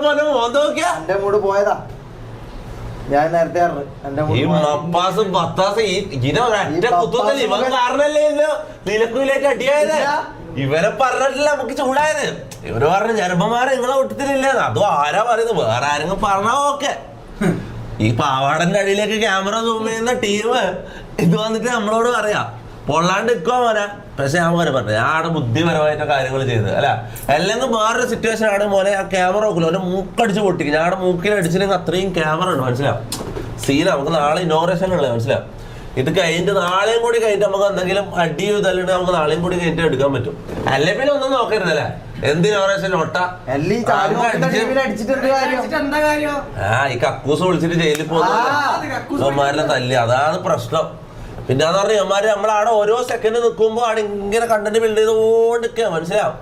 മോനെ മോന്ത നോക്കിയാ എന്റെ മൂട് പോയതാ. ഞാൻ നേരത്തെ ഈ മപ്പാസും പത്താസും ഇങ്ങനെ ഒരൊറ്റ കുത്തുന്നില്ല. ഇവൻ കാരണല്ലേ നിലക്കുയിലേക്ക് അടിയായത്. ഇവരെ പറഞ്ഞിട്ടില്ല നമുക്ക് ചൂടായത്. ഇവര് പറഞ്ഞ ഞരമ്പന്മാരെ നിങ്ങളെ ഒട്ടത്തിലില്ല. അതും ആരാ പറയുന്നത്? വേറെ ആരെങ്കിലും പറഞ്ഞാ ഓക്കെ. ഈ പാവാടന്റെ അടിയിലേക്ക് ക്യാമറ സൂം ചെയ്യുന്ന ടീം ഇത് വന്നിട്ട് നമ്മളോട് പറയാം പൊള്ളാണ്ട് നിൽക്കുവാ മോനെ. പക്ഷെ ഞാൻ മോനെ പറഞ്ഞു ഞാൻ അവിടെ ബുദ്ധിപരമായിട്ട് കാര്യങ്ങൾ ചെയ്തത് അല്ല. അല്ലെങ്കിൽ വേറൊരു സിറ്റുവേഷൻ ആണ് മോനെ. ആ ക്യാമറ നോക്കില്ല അവന്റെ മൂക്കടിച്ച് പൊട്ടിക്കും. ഞാൻ അവിടെ മൂക്കിൽ അടിച്ചില്ലെങ്കിൽ അത്രയും ക്യാമറ ഉണ്ട്. മനസ്സിലാവും സീന. നമുക്ക് നാളെ ഇനോഗ്രേഷൻ ഉള്ളത് മനസ്സിലാവും. ഇത് കഴിഞ്ഞിട്ട് നാളെയും കൂടി കഴിഞ്ഞിട്ട് നമുക്ക് എന്തെങ്കിലും അടി ഇതല്ലെങ്കിൽ നമുക്ക് നാളെയും കൂടി കഴിഞ്ഞിട്ട് എടുക്കാൻ പറ്റും. അല്ലെ പിന്നെ ഒന്നും നോക്കരുതല്ലേ. എന്ത് ഇനോഗ്രേഷൻ ഒട്ട ഈ കക്കൂസ് വിളിച്ചിട്ട് ജയിലിൽ പോകുന്നവന്മാരെ തല്ലി. അതാണ് പ്രശ്നം. പിന്നെ എന്ന് പറഞ്ഞാൽ ഇവന്മാര് നമ്മളവിടെ ഓരോ സെക്കൻഡ് നിൽക്കുമ്പോൾ അവിടെ ഇങ്ങനെ കണ്ടന്റ് ബിൽഡ് ചെയ്തുകൊണ്ടിരിക്കുക. മനസ്സിലാവും.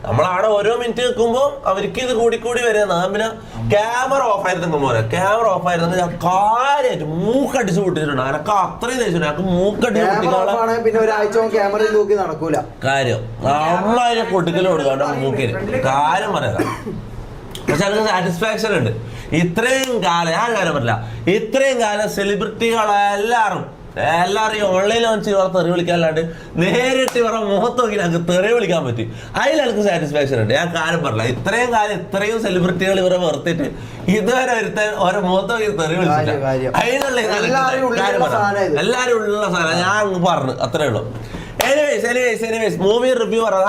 നമ്മളവിടെ ഓരോ മിനിറ്റ് നിൽക്കുമ്പോൾ അവർക്ക് ഇത് കൂടിക്കൂടി വരുന്ന. പിന്നെ ക്യാമറ ഓഫ് ആയിരുന്നു പോലെ. ക്യാമറ ഓഫ് ആയിരുന്നു ഞാൻ കാര്യമായിട്ട് മൂക്കടിച്ച് പൊട്ടിച്ചിട്ടുണ്ട്. എനക്ക് അത്രയും ദേഷ്യം. എനിക്ക് മൂക്കടിച്ച് നടക്കൂല കാര്യം. നമ്മളതിനെ പൊട്ടിക്കൽ കൊടുക്കാണ്ട് മൂക്കിന് കാര്യം പറയാം. പക്ഷെ അതിന് സാറ്റിസ്ഫാക്ഷൻ ഉണ്ട്. ഇത്രയും കാലം ഞാൻ കാര്യം പറയില്ല. ഇത്രയും കാലം സെലിബ്രിറ്റികളെല്ലാവരും ഈ ഓൺലൈനിൽ വെച്ച് ഇവരെ തെറി വിളിക്കാനല്ലാണ്ട് നേരിട്ട് ഇവരുടെ മുഖത്ത് നോക്കി ഞങ്ങൾക്ക് തെറി വിളിക്കാൻ പറ്റി. അതിൽ എനിക്ക് സാറ്റിസ്ഫാക്ഷൻ ഉണ്ട്. ഞാൻ കാര്യം പറഞ്ഞില്ല. ഇത്രയും കാലം ഇത്രയും സെലിബ്രിറ്റികൾ ഇവരെ വെറുത്തിട്ട് ഇതുവരെ ഒരുത്താൻ ഓരോ മുഖത്ത് നോക്കി തെറി വിളിച്ചില്ല. അതിനുള്ള എല്ലാവരും ഉള്ള സാധനം ഞാൻ അങ്ങ് പറഞ്ഞു. അത്രേ ഉള്ളൂ. എനിവേസ് മൂവി റിവ്യൂ പറഞ്ഞു.